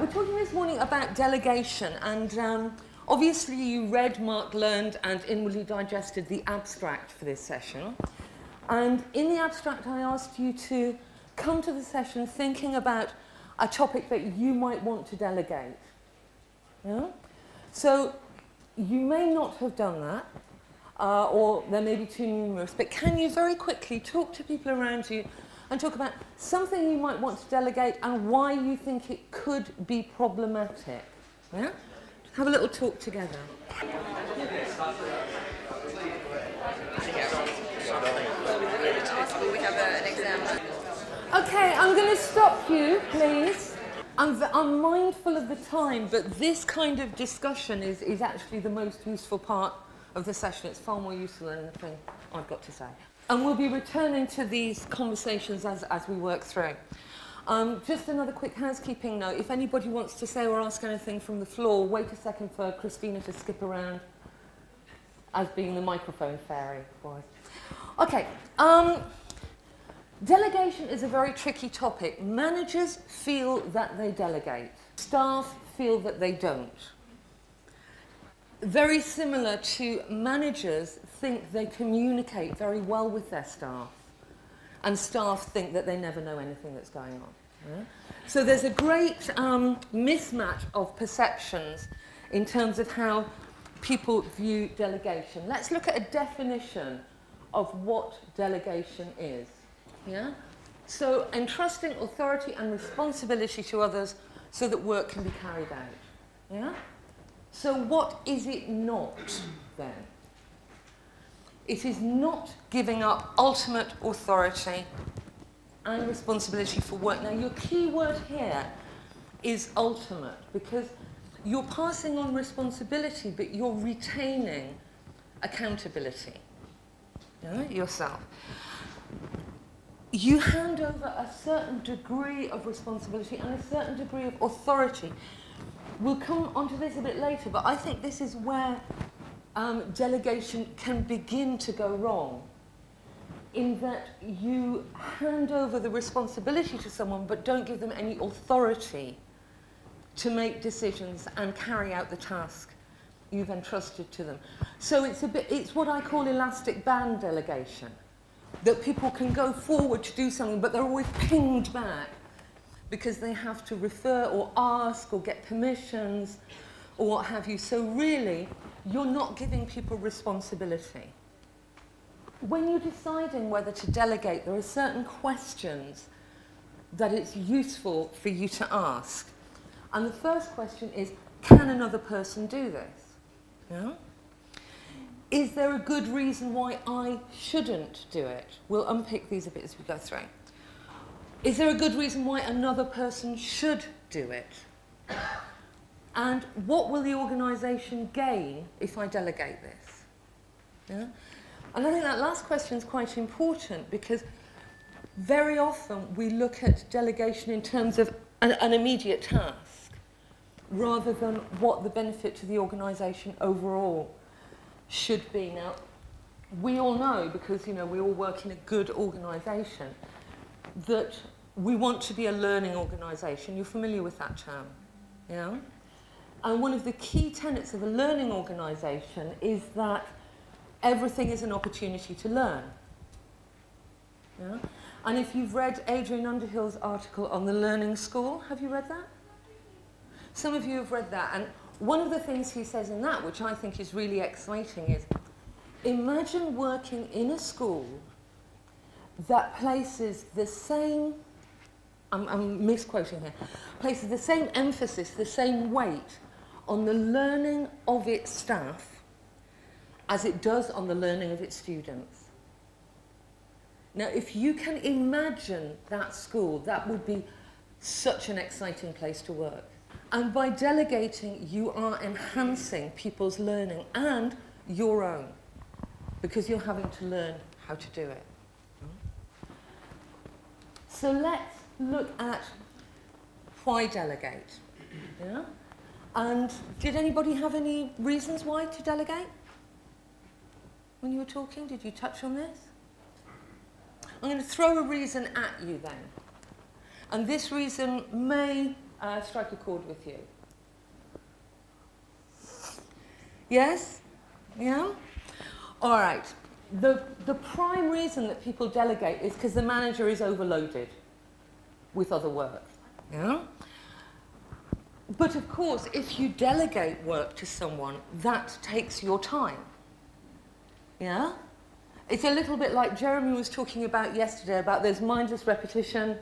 We're talking this morning about delegation, and obviously you read, marked, learned, and inwardly digested the abstract for this session. And in the abstract, I asked you to come to the session thinking about a topic that you might want to delegate. Yeah? So you may not have done that, or there may be too numerous, but can you very quickly talk to people around you and talk about something you might want to delegate and why you think it could be problematic? Yeah? Have a little talk together. Okay, I'm going to stop you, please. I'm mindful of the time, but this kind of discussion is actually the most useful part of the session. It's far more useful than anything I've got to say. And we'll be returning to these conversations as we work through. Just another quick housekeeping note. If anybody wants to say or ask anything from the floor, wait a second for Christina to skip around as being the microphone fairy for us. Okay. Delegation is a very tricky topic. Managers feel that they delegate. Staff feel that they don't. Very similar to managers think they communicate very well with their staff, and staff think that they never know anything that's going on. Yeah? So there's a great mismatch of perceptions in terms of how people view delegation. Let's look at a definition of what delegation is. Yeah? So entrusting authority and responsibility to others so that work can be carried out. Yeah? So what is it not, then? It is not giving up ultimate authority and responsibility for work. Now, your key word here is ultimate, because you're passing on responsibility, but you're retaining accountability, yourself. You hand over a certain degree of responsibility and a certain degree of authority. We'll come onto this a bit later, but I think this is where delegation can begin to go wrong, in that you hand over the responsibility to someone but don't give them any authority to make decisions and carry out the task you've entrusted to them. So it's what I call elastic band delegation, that people can go forward to do something, but they're always pinged back because they have to refer or ask or get permissions or what have you. So really, you're not giving people responsibility. When you're deciding whether to delegate, there are certain questions that it's useful for you to ask. And the first question is, can another person do this? Yeah? Is there a good reason why I shouldn't do it? We'll unpick these a bit as we go through. Is there a good reason why another person should do it? And what will the organisation gain if I delegate this? Yeah? And I think that last question is quite important, because very often we look at delegation in terms of an immediate task, rather than what the benefit to the organisation overall should be. Now, we all know, because we all work in a good organisation, that we want to be a learning organisation. You're familiar with that term, yeah? And one of the key tenets of a learning organisation is that everything is an opportunity to learn. Yeah? And if you've read Adrian Underhill's article on the Learning School, have you read that? Some of you have read that, and one of the things he says in that, which I think is really exciting, is imagine working in a school that places the same, I'm misquoting here, places the same emphasis, the same weight on the learning of its staff as it does on the learning of its students. Now, if you can imagine that school, that would be such an exciting place to work. And by delegating, you are enhancing people's learning and your own, because you're having to learn how to do it. So let's look at why delegate. Yeah? And did anybody have any reasons why to delegate? When you were talking, did you touch on this? I'm going to throw a reason at you then. And this reason may strike a chord with you? Yes? Yeah? All right. The prime reason that people delegate is because the manager is overloaded with other work. Yeah? But of course, if you delegate work to someone, that takes your time. Yeah? It's a little bit like Jeremy was talking about yesterday, about those mindless repetition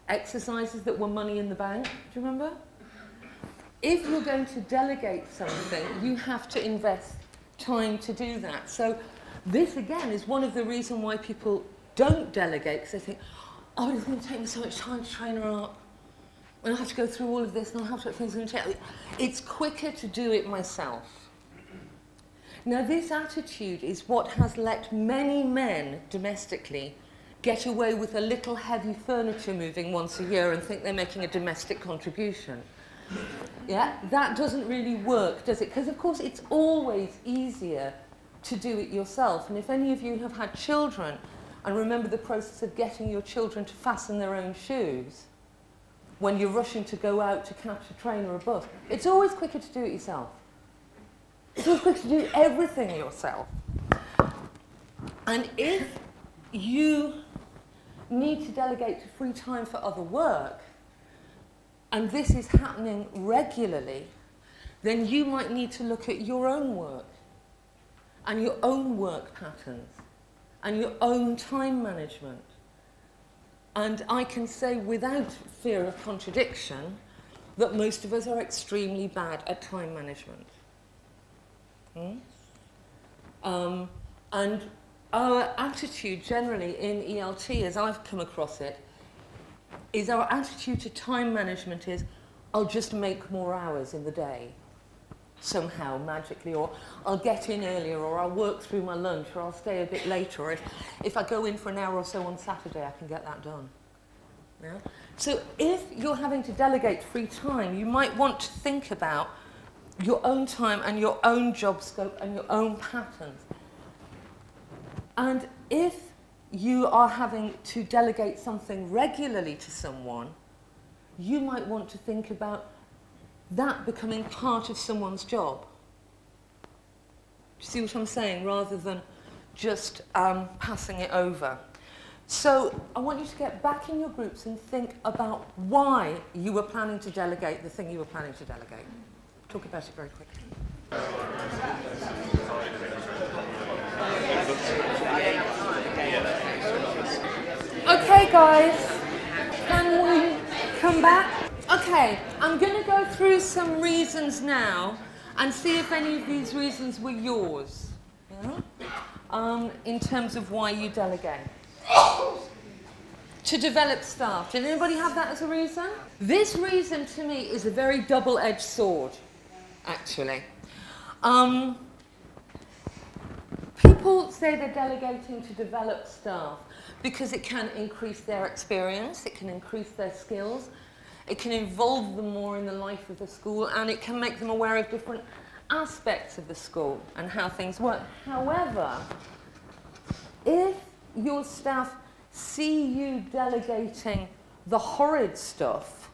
exercises that were money in the bank. Do you remember? If you're going to delegate something, you have to invest time to do that. So this, again, is one of the reasons why people don't delegate, because they think, oh, it's going to take me so much time to train her up, and I'll have to go through all of this, and I'll have to things going to take. It's quicker to do it myself. Now, this attitude is what has let many men domestically get away with a little heavy furniture moving once a year and think they're making a domestic contribution. Yeah, that doesn't really work, does it? Because, of course, it's always easier to do it yourself. And if any of you have had children and remember the process of getting your children to fasten their own shoes when you're rushing to go out to catch a train or a bus, it's always quicker to do it yourself. It's always quicker to do everything yourself. And if you need to delegate to free time for other work, and this is happening regularly, then you might need to look at your own work and your own work patterns and your own time management. And I can say without fear of contradiction that most of us are extremely bad at time management. And our attitude generally in ELT, as I've come across it, is our attitude to time management is, I'll just make more hours in the day, somehow, magically, or I'll get in earlier, or I'll work through my lunch, or I'll stay a bit later, or if I go in for an hour or so on Saturday, I can get that done. Yeah? So if you're having to delegate free time, you might want to think about your own time and your own job scope and your own patterns. And if you are having to delegate something regularly to someone, you might want to think about that becoming part of someone's job. Do you see what I'm saying? Rather than just passing it over. So I want you to get back in your groups and think about why you were planning to delegate the thing you were planning to delegate. Talk about it very quickly. Okay, guys, can we come back? Okay, I'm going to go through some reasons now and see if any of these reasons were yours, in terms of why you delegate. To develop staff. Did anybody have that as a reason? This reason, to me, is a very double-edged sword, actually. People say they're delegating to develop staff because it can increase their experience, it can increase their skills, it can involve them more in the life of the school, and it can make them aware of different aspects of the school and how things work. However, if your staff see you delegating the horrid stuff,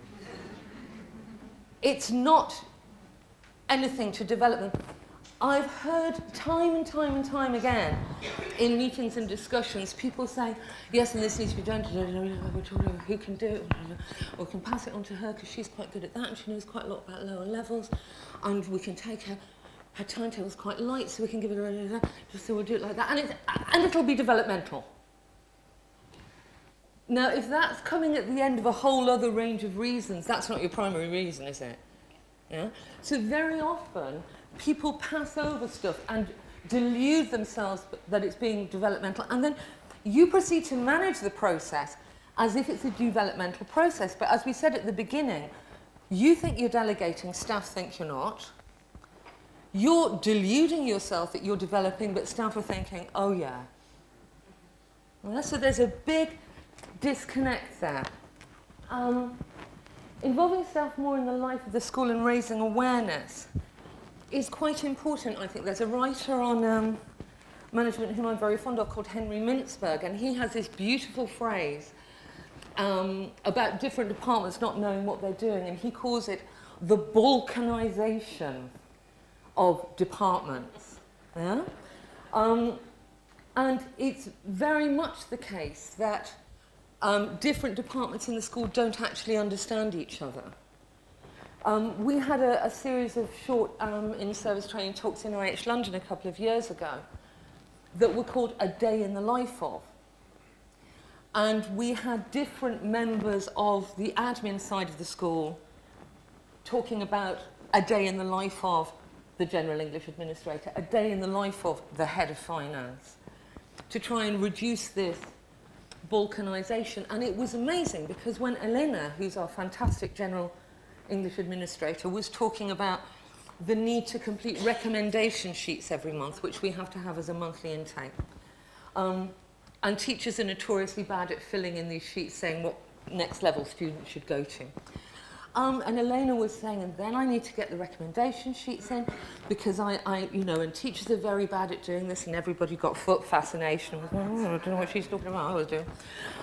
it's not anything to develop them. I've heard time and time and time again in meetings and discussions, people say, yes, and this needs to be done, who can do it, or we can pass it on to her because she's quite good at that and she knows quite a lot about lower levels, and we can take her timetable's quite light, so we can give her just so we'll do it like that, and it'll be developmental. Now, if that's coming at the end of a whole other range of reasons, that's not your primary reason, is it? Yeah? So very often, people pass over stuff and delude themselves that it's being developmental, and then you proceed to manage the process as if it's a developmental process. But as we said at the beginning, you think you're delegating, staff think you're not. You're deluding yourself that you're developing, but staff are thinking, oh yeah. Yeah, so there's a big disconnect there. Involving staff more in the life of the school and raising awareness is quite important, I think. There's a writer on management whom I'm very fond of called Henry Mintzberg, and he has this beautiful phrase about different departments not knowing what they're doing, and he calls it the balkanization of departments. Yeah? And it's very much the case that different departments in the school don't actually understand each other. We had a series of short in-service training talks in IH London a couple of years ago that were called A Day in the Life of. And we had different members of the admin side of the school talking about a day in the life of the General English Administrator, a day in the life of the Head of Finance, to try and reduce this balkanization. And it was amazing because when Elena, who's our fantastic General English Administrator, was talking about the need to complete recommendation sheets every month, which we have to have as a monthly intake. And teachers are notoriously bad at filling in these sheets saying what next level students should go to. And Elena was saying, and then I need to get the recommendation sheets in because you know, and teachers are very bad at doing this, and everybody got foot fascination. I don't know what she's talking about, I was doing.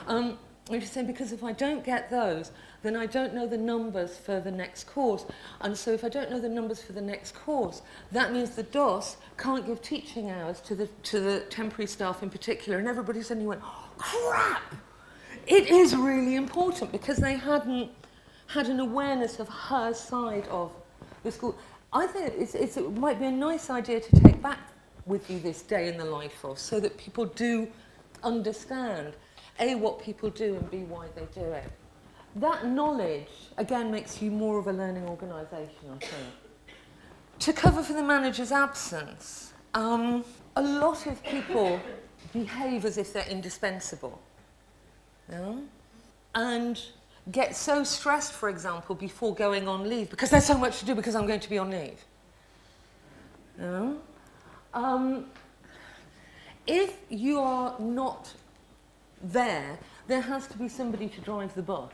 And she's saying, because if I don't get those, then I don't know the numbers for the next course. And so if I don't know the numbers for the next course, that means the DOS can't give teaching hours to the temporary staff in particular. And everybody suddenly went, oh, crap! It is really important because they hadn't had an awareness of her side of the school. I think it might be a nice idea to take back with you this day in the life of, so that people do understand, A, what people do, and B, why they do it. That knowledge, again, makes you more of a learning organisation, I think. To cover for the manager's absence, a lot of people behave as if they're indispensable. Yeah? And get so stressed, for example, before going on leave, because there's so much to do because I'm going to be on leave. Yeah? If you are not there, there has to be somebody to drive the bus.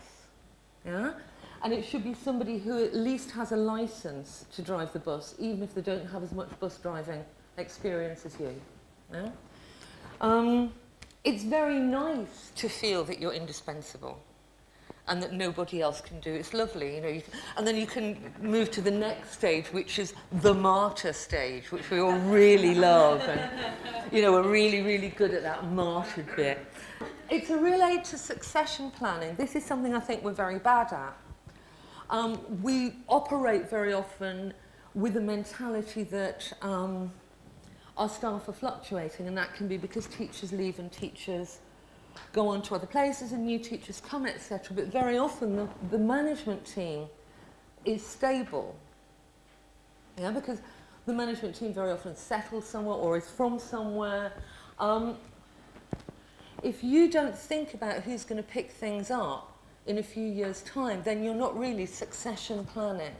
Yeah? And it should be somebody who at least has a license to drive the bus, even if they don't have as much bus driving experience as you. Yeah? It's very nice to feel that you're indispensable and that nobody else can do. It's lovely, you know. And then you can move to the next stage, which is the martyr stage, which we all really love. And, you know, we're really, really good at that martyred bit. It's a real aid to succession planning. This is something I think we're very bad at. We operate very often with the mentality that our staff are fluctuating, and that can be because teachers leave and teachers go on to other places and new teachers come, etc. But very often the management team is stable. Yeah, because the management team very often settles somewhere or is from somewhere. If you don't think about who's going to pick things up in a few years' time, then you're not really succession planning.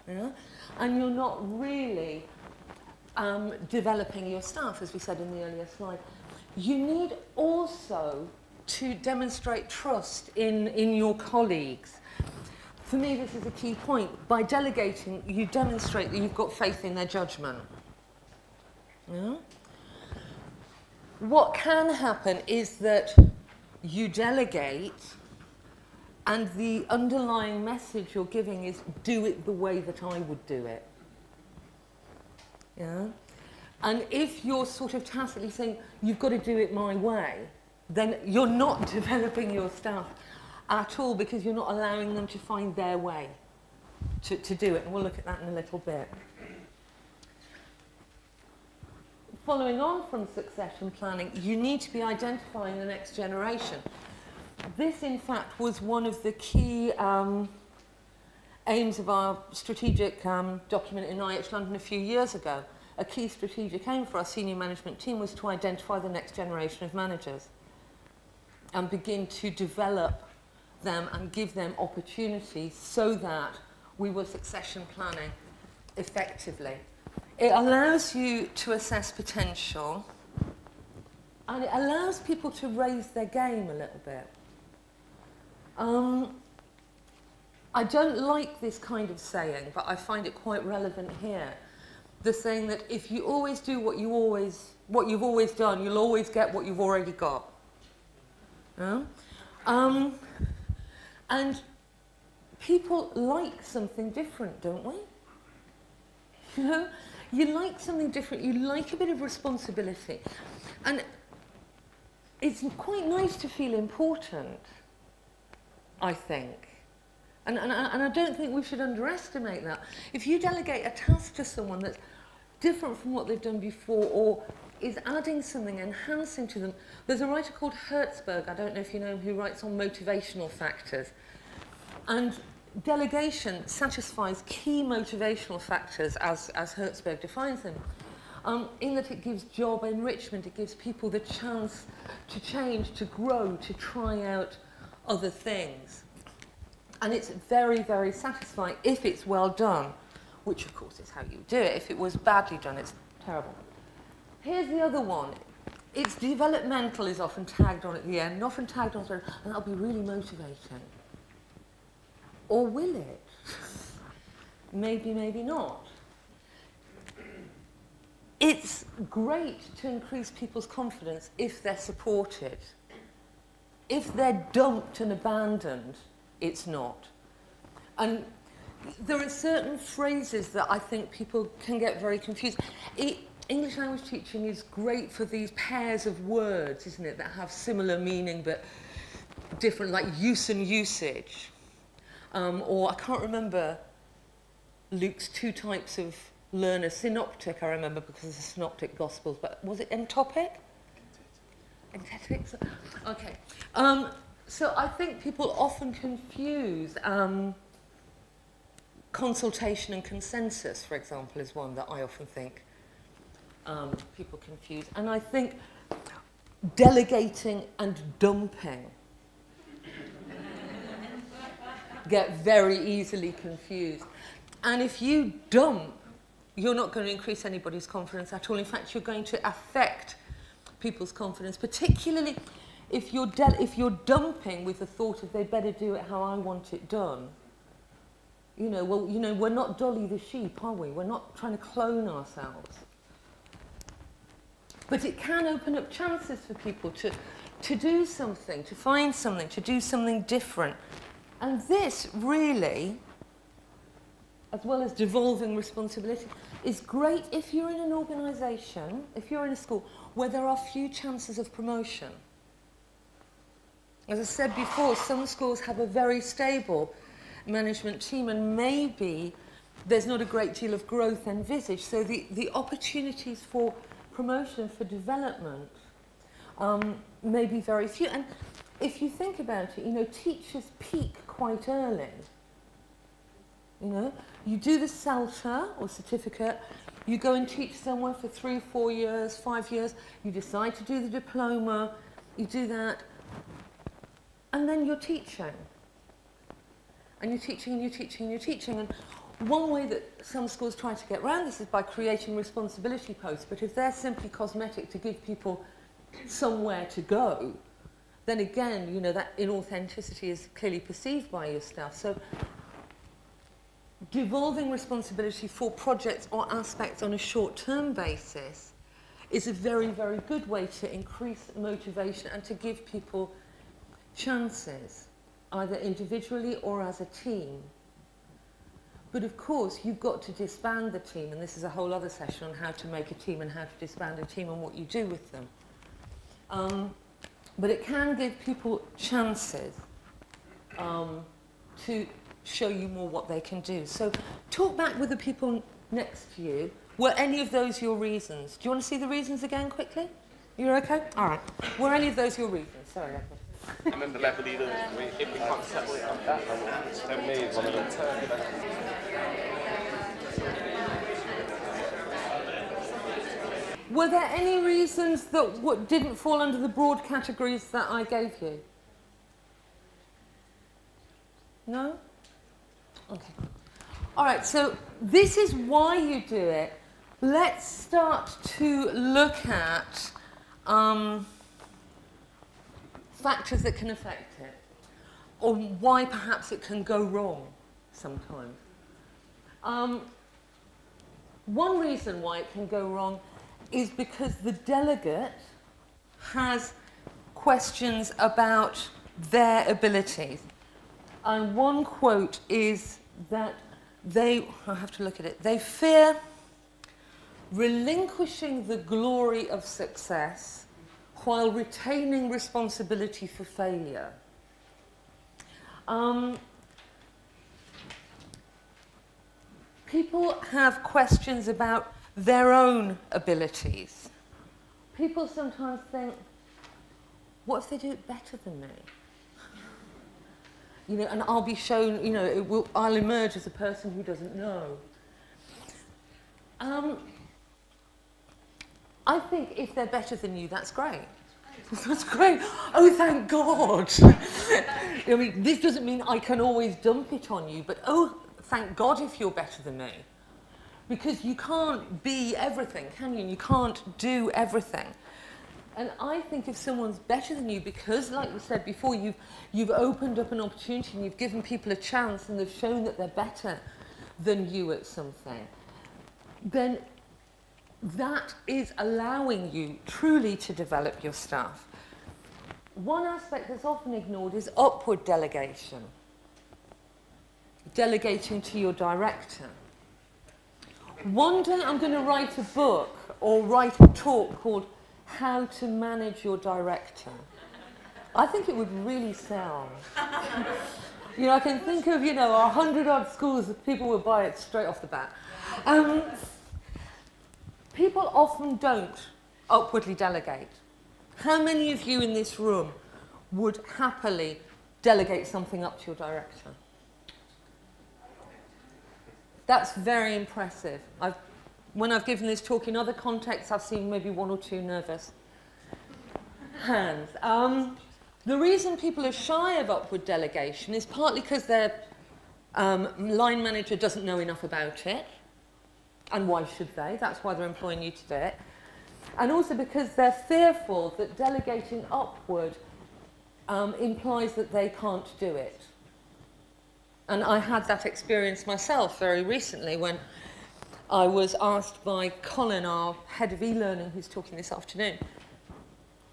Yeah? And you're not really developing your staff, as we said in the earlier slide. You need also to demonstrate trust in your colleagues. For me, this is a key point. By delegating, you demonstrate that you've got faith in their judgment. Yeah? What can happen is that you delegate, and the underlying message you're giving is, do it the way that I would do it. Yeah? And if you're sort of tacitly saying, you've got to do it my way, then you're not developing your staff at all, because you're not allowing them to find their way to do it. And we'll look at that in a little bit. Following on from succession planning, you need to be identifying the next generation. This, in fact, was one of the key aims of our strategic document in IH London a few years ago. A key strategic aim for our senior management team was to identify the next generation of managers and begin to develop them and give them opportunities so that we were succession planning effectively. It allows you to assess potential, and it allows people to raise their game a little bit. I don't like this kind of saying, but I find it quite relevant here. The saying that if you always do what you've always done, you'll always get what you've already got. Yeah? And people like something different, don't we? You know, you like something different, you like a bit of responsibility. And it's quite nice to feel important, I think. And I don't think we should underestimate that. If you delegate a task to someone that's different from what they've done before, or is adding something, enhancing to them. There's a writer called Hertzberg, I don't know if you know him, who writes on motivational factors. And delegation satisfies key motivational factors as Hertzberg defines them, in that it gives job enrichment, it gives people the chance to change, to grow, to try out other things. And it's very, very satisfying if it's well done, which of course is how you do it. If it was badly done, it's terrible. Here's the other one. It's developmental is often tagged on at the end, and often tagged on, and that'll be really motivating. Or will it? Maybe, maybe not. It's great to increase people's confidence if they're supported. If they're dumped and abandoned, it's not. And there are certain phrases that I think people can get very confused. English language teaching is great for these pairs of words, isn't it, that have similar meaning but different, like use and usage. Or I can't remember Luke's two types of learners. Synoptic, I remember, because of the synoptic gospels, but was it entopic? Entetic? Okay. So I think people often confuse consultation and consensus, for example, is one that I often think people confuse. And I think delegating and dumping get very easily confused. And if you dump, you're not going to increase anybody's confidence at all. In fact, you're going to affect people's confidence, particularly if you're dumping with the thought of they better do it how I want it done. You know, well, you know, we're not Dolly the sheep, are we? We're not trying to clone ourselves. But it can open up chances for people to do something, to find something, to do something different. And this really, as well as devolving responsibility, is great if you're in an organisation, if you're in a school, where there are few chances of promotion. As I said before, some schools have a very stable management team, and maybe there's not a great deal of growth envisaged. So the opportunities for promotion, for development, may be very few. And if you think about it, you know, teachers peak quite early. You know, you do the CELTA or certificate, you go and teach someone for 3, 4 years, 5 years, you decide to do the diploma, you do that, and then you're teaching. And you're teaching, and you're teaching, and you're teaching. And one way that some schools try to get around this is by creating responsibility posts. But if they're simply cosmetic to give people somewhere to go, then again, you know, that inauthenticity is clearly perceived by your staff. So devolving responsibility for projects or aspects on a short-term basis is a very, very good way to increase motivation and to give people chances, either individually or as a team. But of course, you've got to disband the team, and this is a whole other session on how to make a team and how to disband a team and what you do with them. But it can give people chances to show you more what they can do. So talk back with the people next to you. Were any of those your reasons? Do you want to see the reasons again quickly? You're okay? All right. Were any of those your reasons? Sorry, I remember level leaders, if we can't settle it on that level, then me is one of them. Were there any reasons that didn't fall under the broad categories that I gave you? No? Okay. All right, so this is why you do it. Let's start to look at factors that can affect it, or why perhaps it can go wrong sometimes. One reason why it can go wrong is because the delegate has questions about their abilities. And one quote is that I have to look at it, they fear relinquishing the glory of success while retaining responsibility for failure. People have questions about their own abilities. People sometimes think, what if they do it better than me? You know, and I'll be shown, you know, I'll emerge as a person who doesn't know. I think if they're better than you, that's great. That's great. Oh, thank God. I mean, this doesn't mean I can always dump it on you, but oh, thank God if you're better than me. Because you can't be everything, can you? You can't do everything. And I think if someone's better than you, because, like we said before, you've opened up an opportunity and you've given people a chance and they've shown that they're better than you at something, then that is allowing you truly to develop your stuff. One aspect that's often ignored is upward delegation. Delegating to your director. One day I'm going to write a book or write a talk called How to Manage Your Director. I think it would really sell. You know, I can think of, you know, 100-odd schools that people would buy it straight off the bat. People often don't upwardly delegate. How many of you in this room would happily delegate something up to your director? That's very impressive. When I've given this talk in other contexts, I've seen maybe one or two nervous hands. The reason people are shy of upward delegation is partly because their line manager doesn't know enough about it. And why should they? That's why they're employing you to do it. And also because they're fearful that delegating upward implies that they can't do it. And I had that experience myself very recently when I was asked by Colin, our head of e-learning, who's talking this afternoon,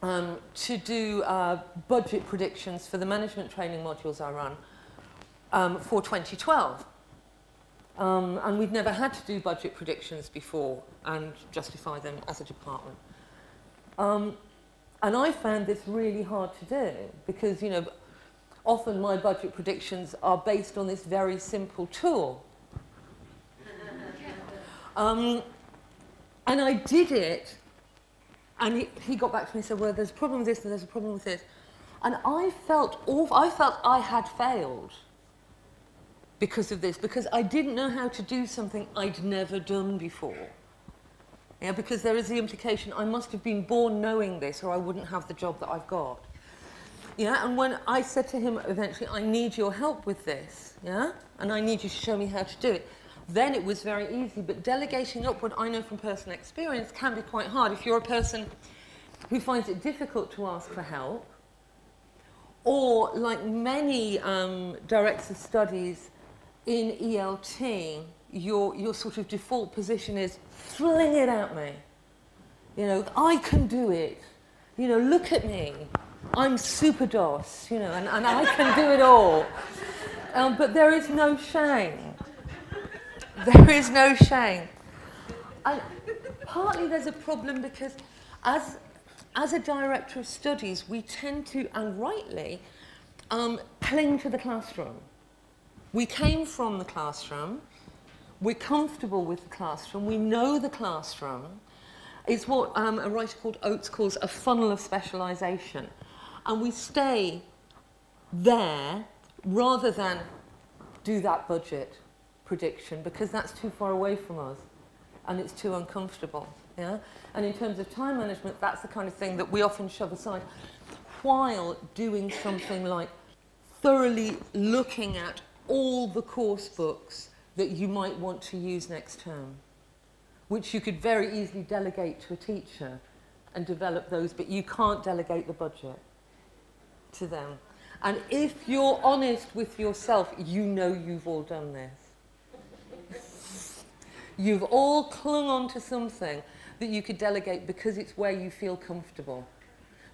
to do budget predictions for the management training modules I run for 2012. And we'd never had to do budget predictions before and justify them as a department. And I found this really hard to do because, you know, often my budget predictions are based on this very simple tool. And I did it, and he got back to me and said, well, there's a problem with this and there's a problem with this. And I felt awful. I felt I had failed because of this, because I didn't know how to do something I'd never done before. Yeah, because there is the implication I must have been born knowing this or I wouldn't have the job that I've got. Yeah, and when I said to him eventually, I need your help with this, yeah, and I need you to show me how to do it, then it was very easy. But delegating upward, I know from personal experience, can be quite hard. If you're a person who finds it difficult to ask for help, or like many directors of studies in ELT, your sort of default position is fling it at me. You know, I can do it. You know, look at me. I'm super DOS, you know, and I can do it all. But there is no shame. There is no shame. And partly there's a problem because as a director of studies, we tend to, and rightly, cling to the classroom. We came from the classroom. We're comfortable with the classroom. We know the classroom. It's what a writer called Oates calls a funnel of specialisation. And we stay there rather than do that budget prediction because that's too far away from us and it's too uncomfortable. Yeah? And in terms of time management, that's the kind of thing that we often shove aside while doing something like thoroughly looking at all the course books that you might want to use next term, which you could very easily delegate to a teacher and develop those, but you can't delegate the budget to them. And if you're honest with yourself, you know you've all done this. You've all clung on to something that you could delegate because it's where you feel comfortable.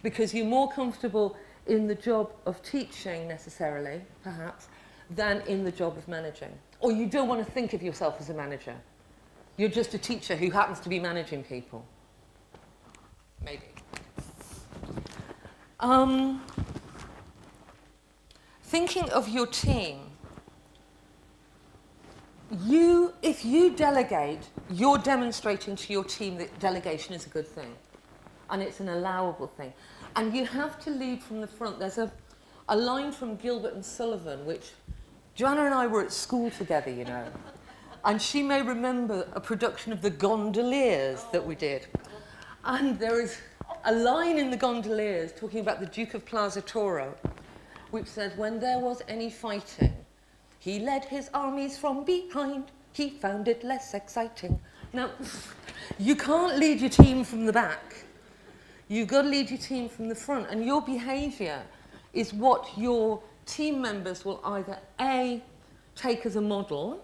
Because you're more comfortable in the job of teaching necessarily, perhaps, than in the job of managing. Or you don't want to think of yourself as a manager. You're just a teacher who happens to be managing people. Maybe. Thinking of your team, if you delegate, you're demonstrating to your team that delegation is a good thing, and it's an allowable thing. And you have to lead from the front. There's a line from Gilbert and Sullivan, which Joanna and I were at school together, you know, and she may remember a production of The Gondoliers that we did. And there is a line in The Gondoliers talking about the Duke of Plaza Toro, which says, when there was any fighting, he led his armies from behind. He found it less exciting. Now, you can't lead your team from the back. You've got to lead your team from the front. And your behaviour is what your team members will either A, take as a model.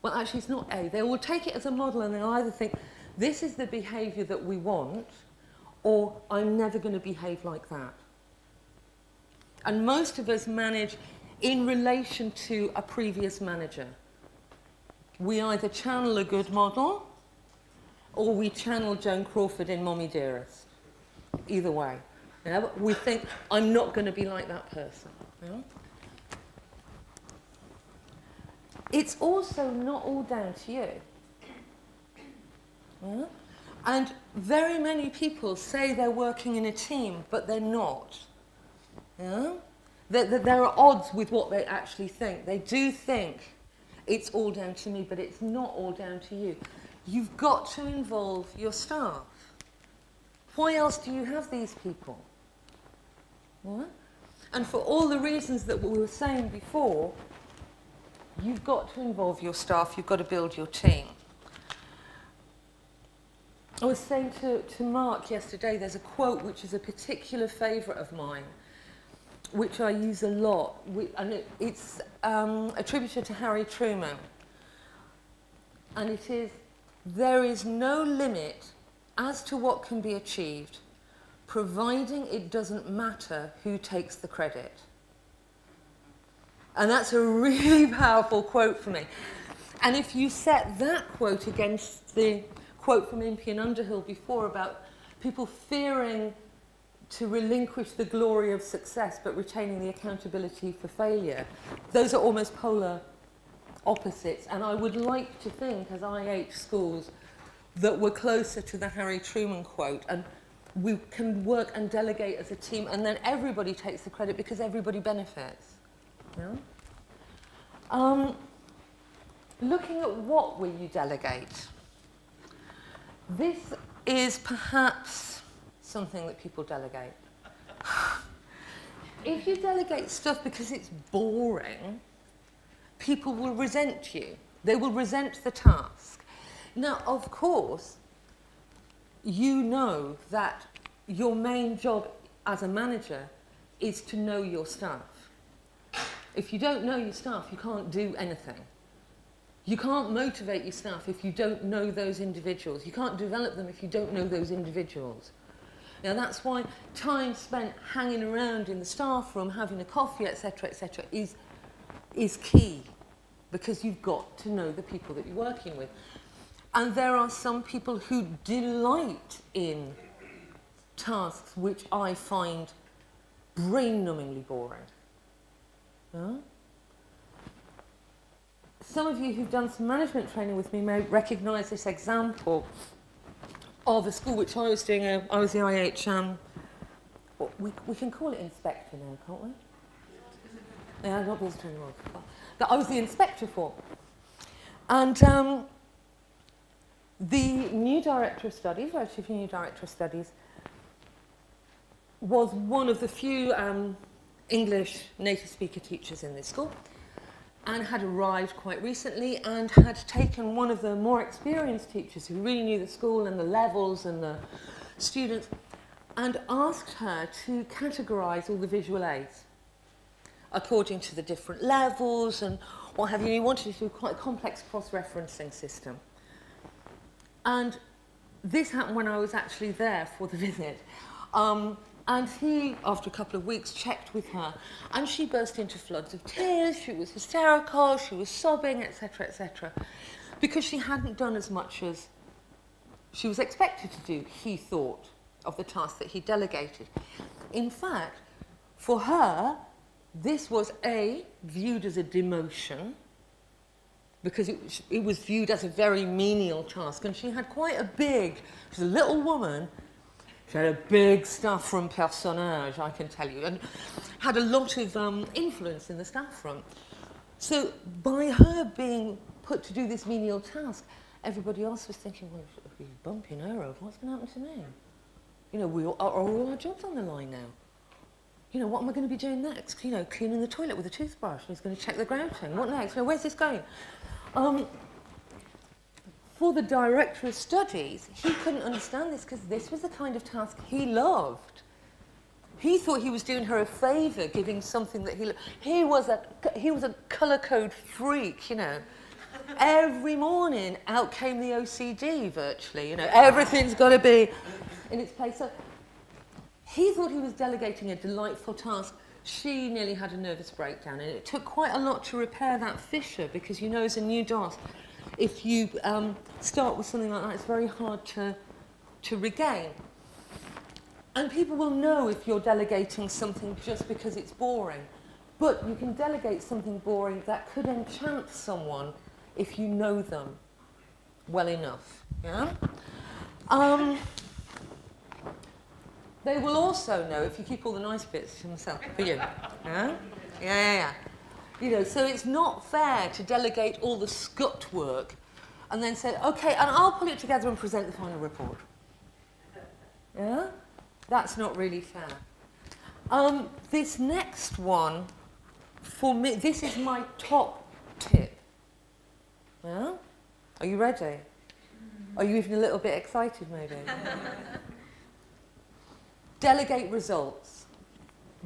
Well, actually, it's not A. They will take it as a model and they'll either think, this is the behaviour that we want, or I'm never going to behave like that. And most of us manage in relation to a previous manager. We either channel a good model, or we channel Joan Crawford in Mommy Dearest. Either way. Yeah, we think, I'm not going to be like that person. Yeah? It's also not all down to you. Yeah? And very many people say they're working in a team, but they're not. Yeah? There are odds with what they actually think. They do think it's all down to me, but it's not all down to you. You've got to involve your staff. Why else do you have these people? Yeah? And for all the reasons that we were saying before, you've got to involve your staff, you've got to build your team. I was saying to Mark yesterday, there's a quote which is a particular favourite of mine, which I use a lot, and it's attributed to Harry Truman. And it is, there is no limit as to what can be achieved, providing it doesn't matter who takes the credit. And that's a really powerful quote for me. And if you set that quote against the quote from Impey and Underhill before about people fearing to relinquish the glory of success but retaining the accountability for failure, those are almost polar opposites. And I would like to think, as IH schools, that we're closer to the Harry Truman quote, and we can work and delegate as a team, and then everybody takes the credit because everybody benefits. Yeah? Looking at what will you delegate? This is perhaps something that people delegate. If you delegate stuff because it's boring, people will resent you. They will resent the task. Now, of course, you know that your main job as a manager is to know your staff. If you don't know your staff, you can't do anything. You can't motivate your staff if you don't know those individuals. You can't develop them if you don't know those individuals. Now, that's why time spent hanging around in the staff room, having a coffee, etc., is key, because you've got to know the people that you're working with. And there are some people who delight in tasks which I find brain-numbingly boring. Huh? Some of you who've done some management training with me may recognise this example of a school which I was doing. I was the IH, we can call it inspector now, can't we? Yeah, not visitor anymore. That I was the inspector for. And the new director of studies, relatively new director of studies, was one of the few English native speaker teachers in this school, and had arrived quite recently and had taken one of the more experienced teachers who really knew the school and the levels and the students, and asked her to categorise all the visual aids according to the different levels and what have you. He wanted to do quite a complex cross-referencing system. And this happened when I was actually there for the visit. And he, after a couple of weeks, checked with her, and she burst into floods of tears. She was hysterical, she was sobbing, etc., because she hadn't done as much as she was expected to do, he thought, of the task that he delegated. In fact, for her, this was viewed as a demotion, because it was viewed as a very menial task, and she had quite a big, she was a little woman, she had a big staff room personnage, I can tell you, and had a lot of influence in the staff room. So by her being put to do this menial task, everybody else was thinking, well, he's bumping her over, what's going to happen to me? You know, are all our jobs on the line now? You know, what am I going to be doing next? You know, cleaning the toilet with a toothbrush, he's going to check the grouting, what next? You know, where's this going? For the director of studies, he couldn't understand this because this was the kind of task he loved. He thought he was doing her a favour, giving something that he loved. He was a colour code freak, you know. Every morning, out came the OCD, virtually, you know. Everything's got to be in its place. So he thought he was delegating a delightful task. She nearly had a nervous breakdown, and it took quite a lot to repair that fissure, because, you know, as a new DOS, if you start with something like that, it's very hard to regain. And people will know if you're delegating something just because it's boring. But you can delegate something boring that could enchant someone if you know them well enough. Yeah? They will also know if you keep all the nice bits to themselves, for you. Yeah? Yeah. You know, so it's not fair to delegate all the scut work and then say, okay, and I'll put it together and present the final report. Yeah? That's not really fair. This next one, for me, this is my top tip. Yeah? Are you ready? Are you even a little bit excited, maybe? Delegate results.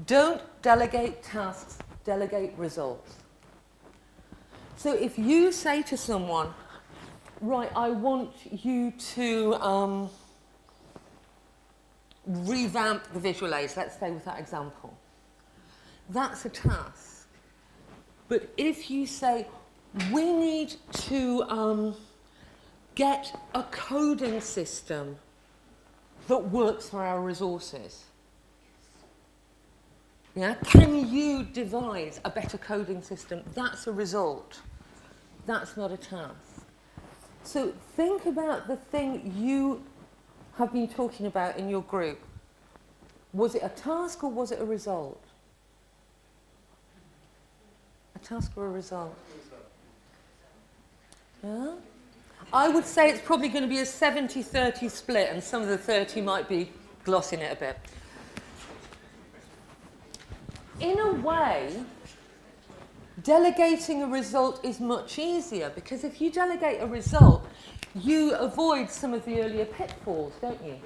Don't delegate tasks, delegate results. So if you say to someone, right, I want you to revamp the visual aids, let's stay with that example. That's a task. But if you say, we need to get a coding system that works for our resources. Yeah? Can you devise a better coding system? That's a result. That's not a task. So think about the thing you have been talking about in your group. Was it a task or was it a result? A task or a result? Yeah? I would say it's probably going to be a 70-30 split, and some of the 30 might be glossing it a bit. In a way, delegating a result is much easier, because if you delegate a result, you avoid some of the earlier pitfalls, don't you?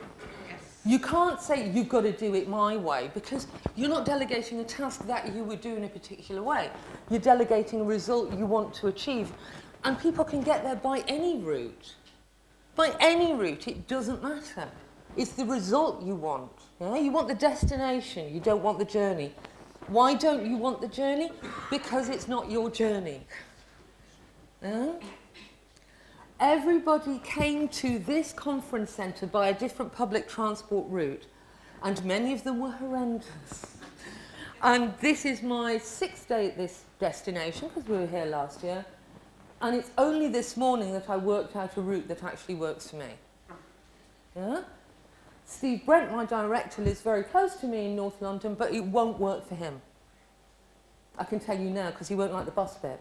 Yes. You can't say, you've got to do it my way, because you're not delegating a task that you would do in a particular way. You're delegating a result you want to achieve. And people can get there by any route. By any route, it doesn't matter. It's the result you want. Yeah? You want the destination, you don't want the journey. Why don't you want the journey? Because it's not your journey. Yeah? Everybody came to this conference centre by a different public transport route, and many of them were horrendous. And this is my 6th day at this destination, because we were here last year. And it's only this morning that I worked out a route that actually works for me. Yeah? Steve Brent, my director, lives very close to me in North London, but it won't work for him. I can tell you now, because he won't like the bus bit.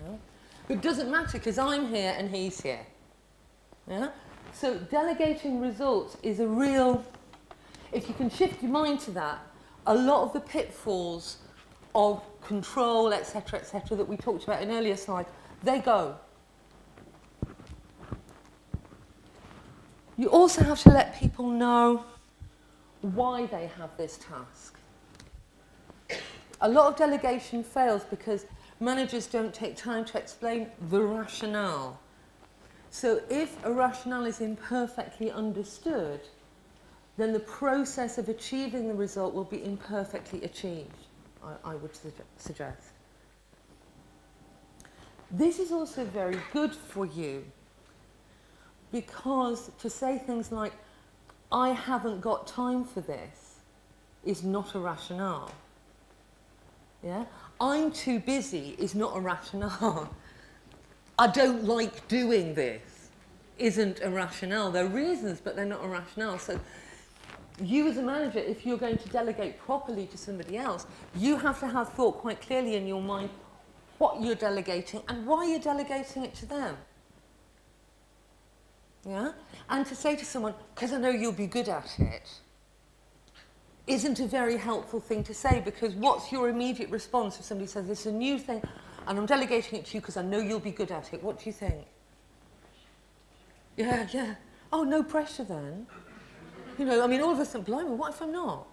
Yeah? But it doesn't matter, because I'm here and he's here. Yeah? So delegating results is a real... If you can shift your mind to that, a lot of the pitfalls of control, etc., that we talked about in earlier slides, they go. You also have to let people know why they have this task. A lot of delegation fails because managers don't take time to explain the rationale. So if a rationale is imperfectly understood, then the process of achieving the result will be imperfectly achieved, I would suggest. This is also very good for you, because to say things like, I haven't got time for this, is not a rationale. Yeah? I'm too busy is not a rationale. I don't like doing this isn't a rationale. They're reasons, but they're not a rationale. So you as a manager, if you're going to delegate properly to somebody else, you have to have thought quite clearly in your mind what you're delegating and why you're delegating it to them. Yeah? And to say to someone, because I know you'll be good at it, isn't a very helpful thing to say, because what's your immediate response if somebody says, this is a new thing and I'm delegating it to you because I know you'll be good at it? What do you think? Yeah, yeah. Oh, no pressure then. You know, I mean, all of us think, blimey, what if I'm not?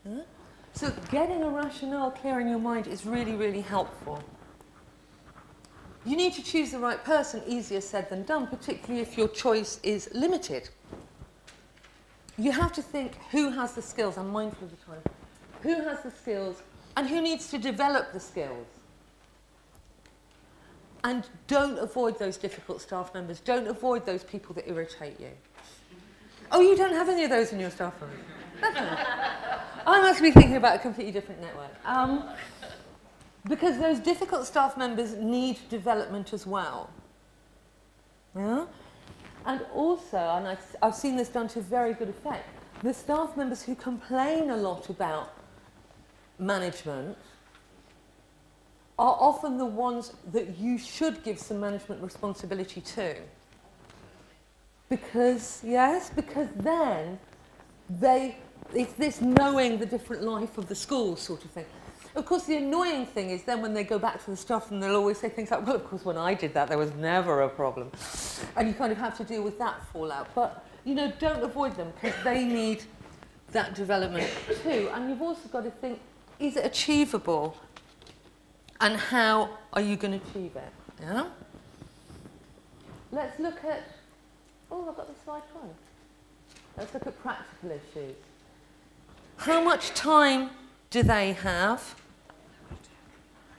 Yeah? So getting a rationale clear in your mind is really, really helpful. You need to choose the right person, easier said than done, particularly if your choice is limited. You have to think who has the skills, I'm mindful of the time, who has the skills and who needs to develop the skills. And don't avoid those difficult staff members. Don't avoid those people that irritate you. Oh, you don't have any of those in your staff room? I must be thinking about a completely different network. Because those difficult staff members need development as well. Yeah? And also, and I've seen this done to very good effect, the staff members who complain a lot about management are often the ones that you should give some management responsibility to. Because, yes, because then it's this knowing the different life of the school sort of thing. Of course, the annoying thing is then when they go back to the staff and they'll always say things like, well, of course, when I did that, there was never a problem. And you kind of have to deal with that fallout. But, you know, don't avoid them because they need that development too. And you've also got to think, is it achievable? And how are you going to achieve it? Yeah? Let's look at, oh, I've got the slide one. Let's look at practical issues. How much time do they have?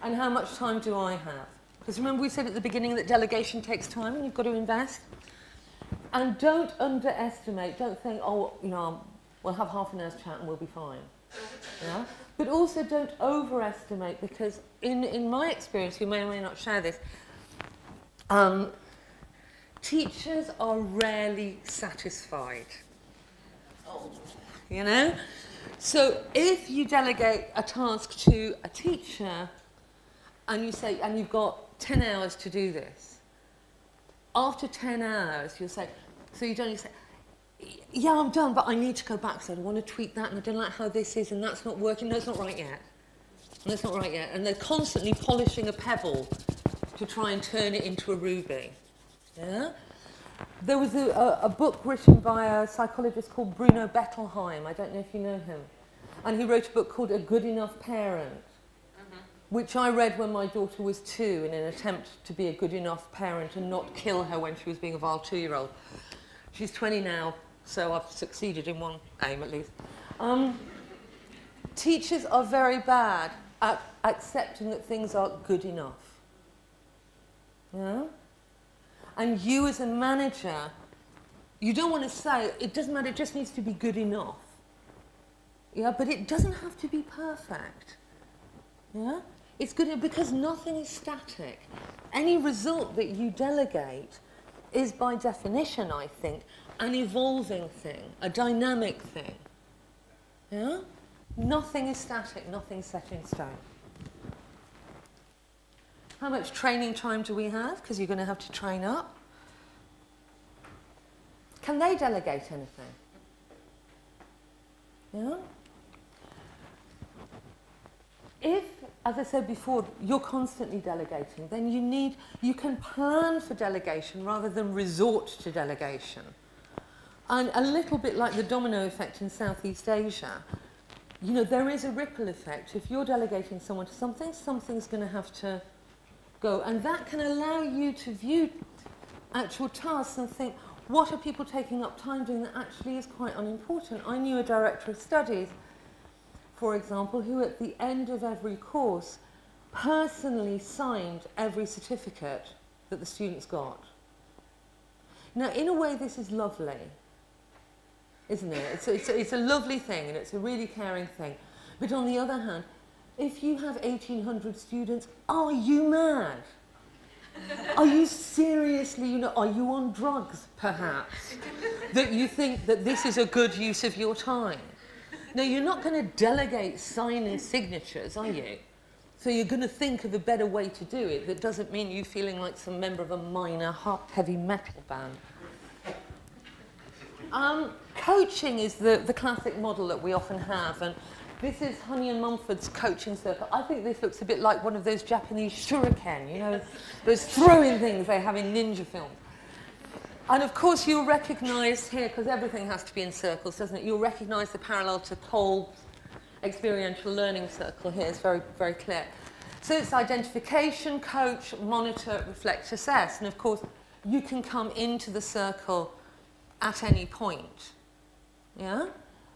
And how much time do I have? Because remember we said at the beginning that delegation takes time and you've got to invest. And don't underestimate, don't think, oh, you know, we'll have half an hour's chat and we'll be fine. Yeah? But also don't overestimate, because in my experience, you may or may not share this, teachers are rarely satisfied. You know? So if you delegate a task to a teacher and you say, and you've got 10 hours to do this, after 10 hours you'll say, so you don't say, yeah, I'm done, but I need to go back, so I want to tweak that, and I don't like how this is, and that's not working. No, it's not right yet. No, it's not right yet. And they're constantly polishing a pebble to try and turn it into a ruby. Yeah? There was a book written by a psychologist called Bruno Bettelheim. I don't know if you know him. And he wrote a book called A Good Enough Parent, which I read when my daughter was 2 in an attempt to be a good enough parent and not kill her when she was being a vile 2-year-old. She's 20 now, so I've succeeded in one aim at least. Teachers are very bad at accepting that things are good enough. Yeah? And you as a manager, you don't want to say, it doesn't matter, it just needs to be good enough. Yeah, but it doesn't have to be perfect. Yeah? It's good because nothing is static. Any result that you delegate is by definition, I think, an evolving thing, a dynamic thing. Yeah? Nothing is static, nothing's set in stone. How much training time do we have? Because you're going to have to train up. Can they delegate anything? Yeah? If, as I said before, you're constantly delegating, then you can plan for delegation rather than resort to delegation. And a little bit like the domino effect in Southeast Asia, you know, there is a ripple effect. If you're delegating someone to something, something's going to have to go. And that can allow you to view actual tasks and think, what are people taking up time doing that actually is quite unimportant? I knew a director of studies, for example, who at the end of every course personally signed every certificate that the students got. Now, in a way, this is lovely, isn't it? It's a lovely thing, and it's a really caring thing. But on the other hand, if you have 1,800 students, are you mad? Are you seriously, you know, are you on drugs, perhaps, that you think that this is a good use of your time? Now, you're not going to delegate signing signatures, are you? So you're going to think of a better way to do it that doesn't mean you feeling like some member of a minor heavy metal band. Coaching is the classic model that we often have, and this is Honey and Mumford's coaching circle. I think this looks a bit like one of those Japanese shuriken, you know, those throwing things they have in ninja films. And of course you'll recognise here, because everything has to be in circles, doesn't it? You'll recognise the parallel to Kolb's experiential learning circle here. It's very, very clear. So it's identification, coach, monitor, reflect, assess. And of course, you can come into the circle at any point. Yeah?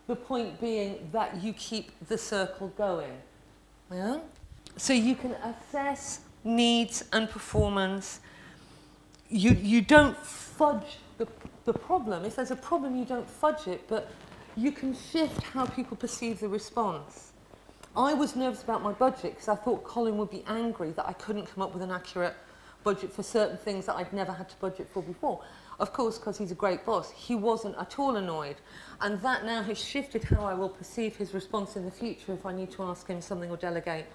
The point being that you keep the circle going. Yeah? So you can assess needs and performance. You don't fudge the problem. If there's a problem, you don't fudge it, but you can shift how people perceive the response. I was nervous about my budget because I thought Colin would be angry that I couldn't come up with an accurate budget for certain things that I'd never had to budget for before. Of course, because he's a great boss, he wasn't at all annoyed. And that now has shifted how I will perceive his response in the future if I need to ask him something or delegate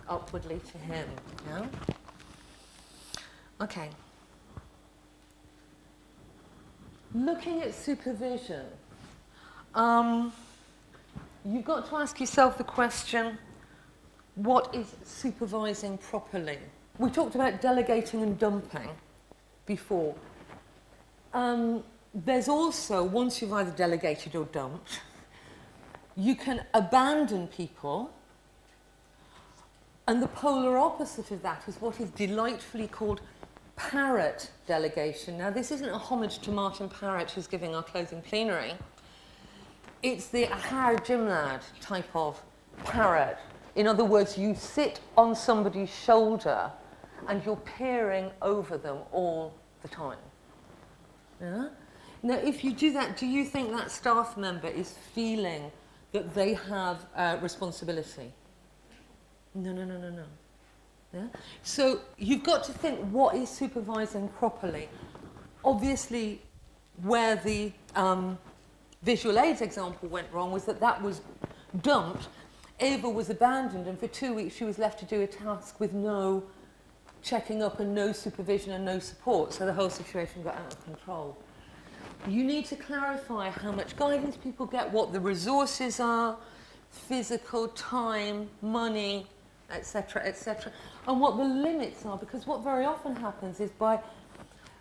upwardly to him. Yeah? Okay. Looking at supervision, you've got to ask yourself the question, what is supervising properly? We talked about delegating and dumping before. There's also, once you've either delegated or dumped, you can abandon people, and the polar opposite of that is what is delightfully called parrot delegation. Now, this isn't a homage to Martin Parrott, who's giving our closing plenary. It's the Ahar Jimlad type of parrot. In other words, you sit on somebody's shoulder and you're peering over them all the time. Yeah? Now, if you do that, do you think that staff member is feeling that they have responsibility? No, no, no, no, no. Yeah? So you've got to think, what is supervising properly? Obviously, where the visual aids example went wrong was that was dumped. Ava was abandoned, and for 2 weeks she was left to do a task with no checking up and no supervision and no support, so the whole situation got out of control. You need to clarify how much guidance people get, what the resources are, physical, time, money, etc., etc., and what the limits are, because what very often happens is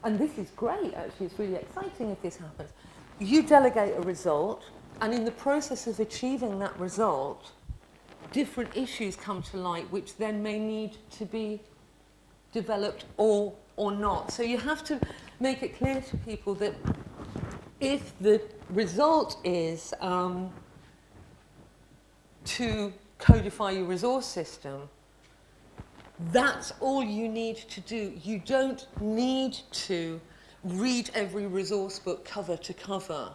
and this is great actually, it's really exciting if this happens, you delegate a result, and in the process of achieving that result, different issues come to light which then may need to be developed or not. So you have to make it clear to people that if the result is to codify your resource system, that's all you need to do. You don't need to read every resource book cover to cover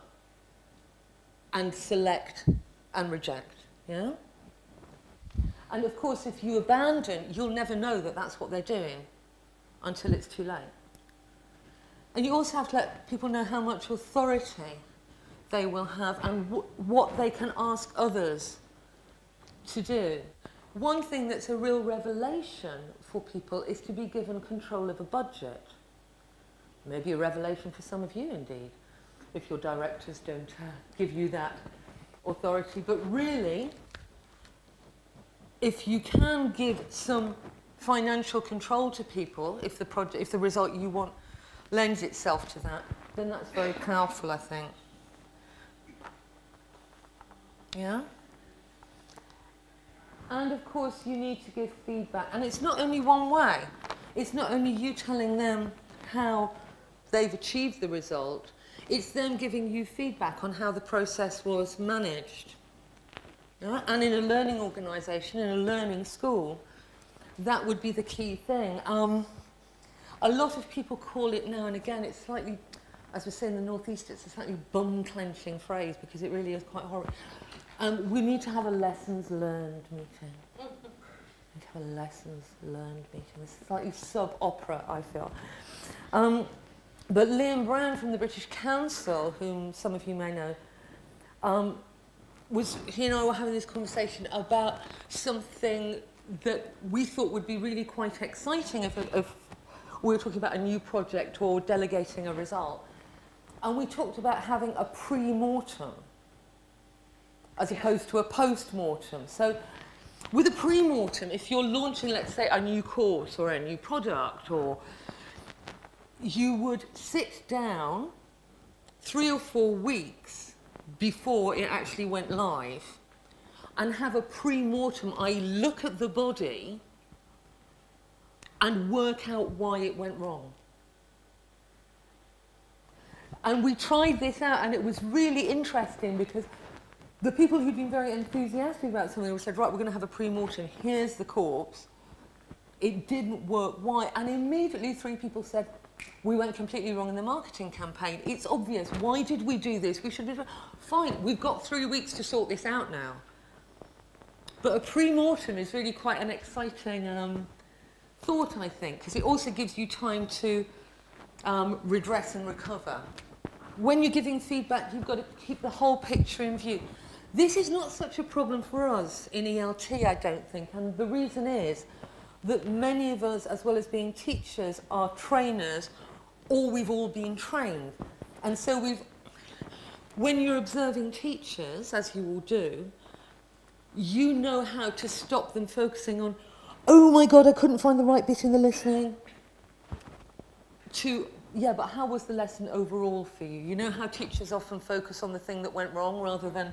and select and reject. Yeah? And of course, if you abandon, you'll never know that that's what they're doing until it's too late. And you also have to let people know how much authority they will have and what they can ask others to do. One thing that's a real revelation for people is to be given control of a budget. Maybe a revelation for some of you, indeed, if your directors don't give you that authority. But really, if you can give some financial control to people, if the result you want lends itself to that, then that's very powerful, I think. Yeah? And of course, you need to give feedback. And it's not only one way. It's not only you telling them how they've achieved the result, it's them giving you feedback on how the process was managed. Yeah? And in a learning organisation, in a learning school, that would be the key thing. A lot of people call it now and again, it's slightly, as we say in the Northeast, it's a slightly bum-clenching phrase because it really is quite horrible. We need to have a lessons learned meeting. We need to have a lessons learned meeting. It's slightly sub-opera, I feel. But Liam Brown from the British Council, whom some of you may know, he and I were having this conversation about something that we thought would be really quite exciting if we were talking about a new project or delegating a result. And we talked about having a pre-mortem as opposed to a post-mortem. So with a pre-mortem, if you're launching, let's say, a new course or a new product, or you would sit down 3 or 4 weeks before it actually went live and have a pre-mortem, i.e. look at the body and work out why it went wrong. And we tried this out, and it was really interesting because the people who'd been very enthusiastic about something said, right, we're going to have a pre-mortem, here's the corpse. It didn't work, why? And immediately 3 people said, we went completely wrong in the marketing campaign. It's obvious, why did we do this? We should have, fine, we've got 3 weeks to sort this out now. But a pre-mortem is really quite an exciting thought, I think, because it also gives you time to redress and recover. When you're giving feedback, you've got to keep the whole picture in view. This is not such a problem for us in ELT, I don't think, and the reason is that many of us, as well as being teachers, are trainers, or we've all been trained. And so when you're observing teachers, as you all do, you know how to stop them focusing on, oh my God, I couldn't find the right bit in the listening, to, yeah, but how was the lesson overall for you? You know how teachers often focus on the thing that went wrong rather than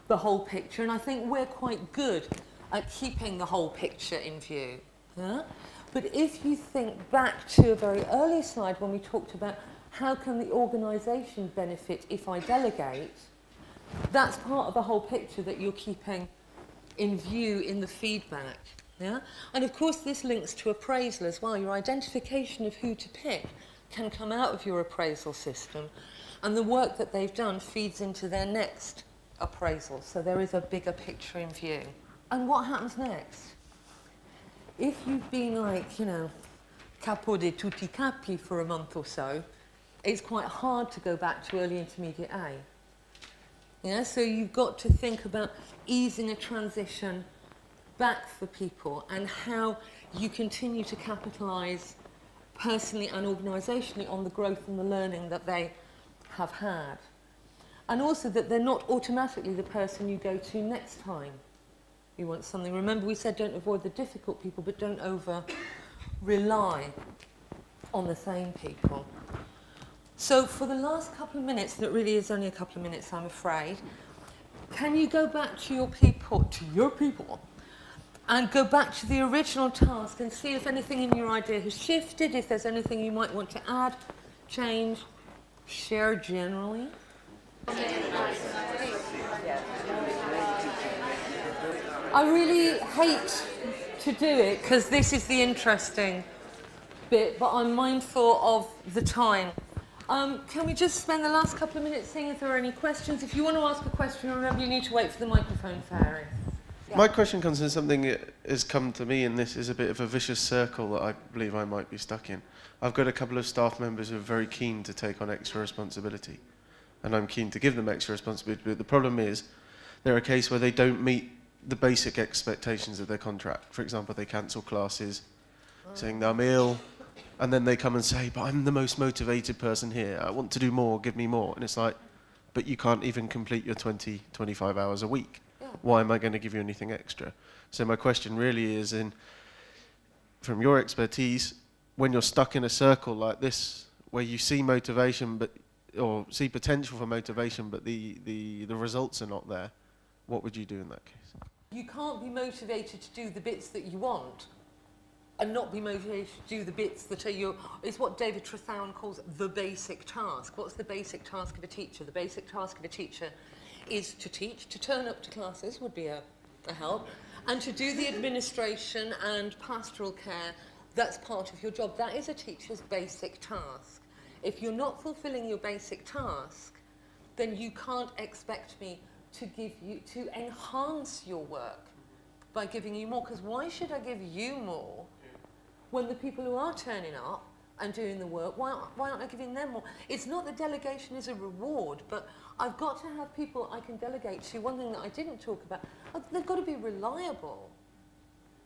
the whole picture, and I think we're quite good at keeping the whole picture in view. Yeah? But if you think back to a very early slide when we talked about how can the organisation benefit if I delegate, that's part of the whole picture that you're keeping in view in the feedback. Yeah? And of course this links to appraisal as well. Your identification of who to pick can come out of your appraisal system, and the work that they've done feeds into their next appraisal. So there is a bigger picture in view. And what happens next? If you've been like, you know, capo de tutti capi for a month or so, it's quite hard to go back to early intermediate A. Yeah, so you've got to think about easing a transition back for people and how you continue to capitalise personally and organisationally on the growth and the learning that they have had. And also that they're not automatically the person you go to next time you want something. Remember we said don't avoid the difficult people, but don't over-rely on the same people. So for the last couple of minutes, and it really is only a couple of minutes, I'm afraid, can you go back to your people, and go back to the original task and see if anything in your idea has shifted, if there's anything you might want to add, change, share generally? I really hate to do it because this is the interesting bit, but I'm mindful of the time. Can we just spend the last couple of minutes seeing if there are any questions? If you want to ask a question, remember you need to wait for the microphone for Harry. Yeah. My question comes in something that has come to me, and this is a bit of a vicious circle that I believe I might be stuck in. I've got a couple of staff members who are very keen to take on extra responsibility, and I'm keen to give them extra responsibility, but the problem is they're a case where they don't meet the basic expectations of their contract. For example, they cancel classes, saying I'm ill, and then they come and say, but I'm the most motivated person here, I want to do more, give me more. And it's like, but you can't even complete your 20, 25 hours a week. Why am I going to give you anything extra? So my question really is, from your expertise, when you're stuck in a circle like this, where you see motivation, or see potential for motivation, but the results are not there, what would you do in that case? You can't be motivated to do the bits that you want and not be motivated to do the bits that are it's what David Trethowan calls the basic task. What's the basic task of a teacher? The basic task of a teacher is to teach, to turn up to classes would be a help, and to do the administration and pastoral care. That's part of your job. That is a teacher's basic task. If you're not fulfilling your basic task, then you can't expect me to enhance your work by giving you more. Because why should I give you more when the people who are turning up and doing the work, why aren't I giving them more? It's not that delegation is a reward, but I've got to have people I can delegate to. One thing that I didn't talk about, they've got to be reliable.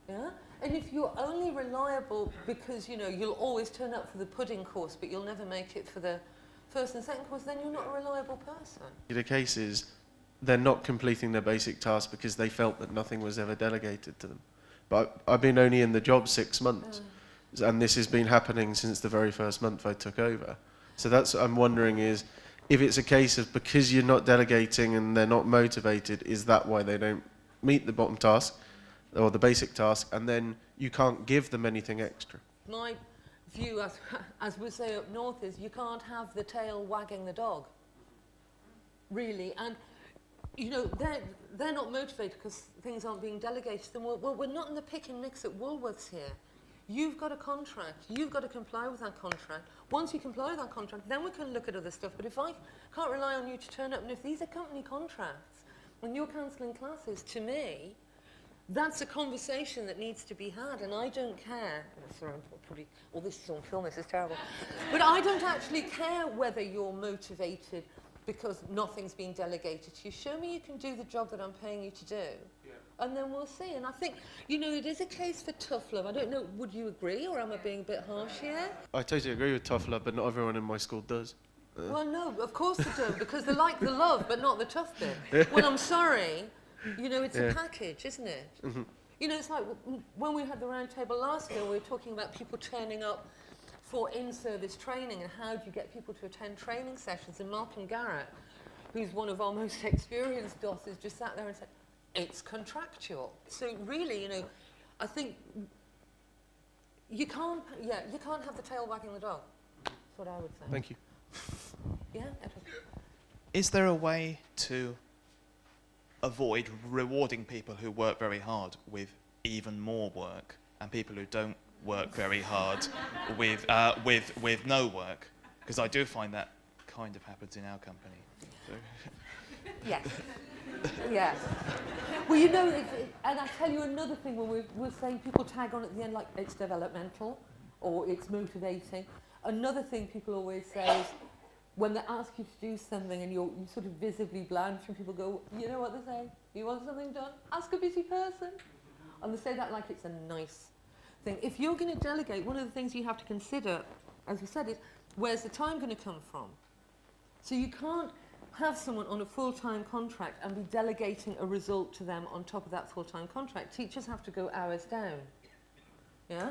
Yeah? And if you're only reliable because, you know, you'll always turn up for the pudding course, but you'll never make it for the first and second course, then you're not a reliable person. The case is they're not completing their basic task because they felt that nothing was ever delegated to them. But I've been only in the job 6 months, and this has been happening since the very first month I took over. So that's what I'm wondering is, if it's a case of because you're not delegating and they're not motivated, is that why they don't meet the bottom task or the basic task, and then you can't give them anything extra? My view, as we say up north, is you can't have the tail wagging the dog, really. And, you know, they're not motivated because things aren't being delegated to them. Well, we're not in the pick and mix at Woolworths here. You've got a contract. You've got to comply with that contract. Once you comply with that contract, then we can look at other stuff. But if I can't rely on you to turn up, and if these are company contracts, and you're cancelling classes, to me, that's a conversation that needs to be had, and I don't care. Oh, sorry, this is on film, this is terrible. But I don't actually care whether you're motivated because nothing's being delegated to you. Show me you can do the job that I'm paying you to do, and then we'll see. And I think, you know, it is a case for tough love. I don't know, would you agree, or am I being a bit harsh here? I totally agree with tough love, but not everyone in my school does. Well, no, of course they don't, because they like the love, but not the tough bit. Well, I'm sorry. You know, it's a package, isn't it? Mm-hmm. You know, it's like when we had the round table last year, we were talking about people turning up for in-service training and how do you get people to attend training sessions. And Malcolm Garrett, who's one of our most experienced DOSs, just sat there and said, it's contractual. So really, you know, I think you can't have the tail wagging the dog. That's what I would say. Thank you. Yeah? Is there a way to avoid rewarding people who work very hard with even more work and people who don't work very hard with no work? Because I do find that kind of happens in our company. So. Yes. Yes. Well, you know, and I tell you another thing when we're saying people tag on at the end like it's developmental or it's motivating. Another thing people always say is when they ask you to do something and you're sort of visibly bland, and people go, you know what they say? You want something done? Ask a busy person. And they say that like it's a nice thing. If you're going to delegate, one of the things you have to consider, as we said, is where's the time going to come from? So you can't have someone on a full-time contract and be delegating a result to them on top of that full-time contract. Teachers have to go hours down. Yeah?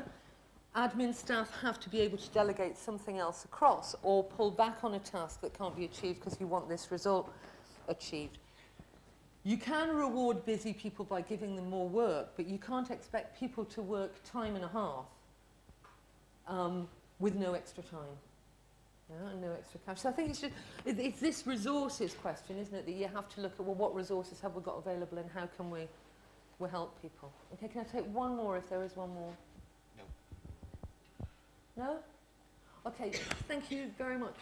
Admin staff have to be able to delegate something else across or pull back on a task that can't be achieved because you want this result achieved. You can reward busy people by giving them more work, but you can't expect people to work time and a half with no extra time. Yeah, and no extra cash. So I think it's this resources question, isn't it, that you have to look at, well, what resources have we got available and how can we help people? Okay, can I take one more if there is one more? No? Okay, thank you very much.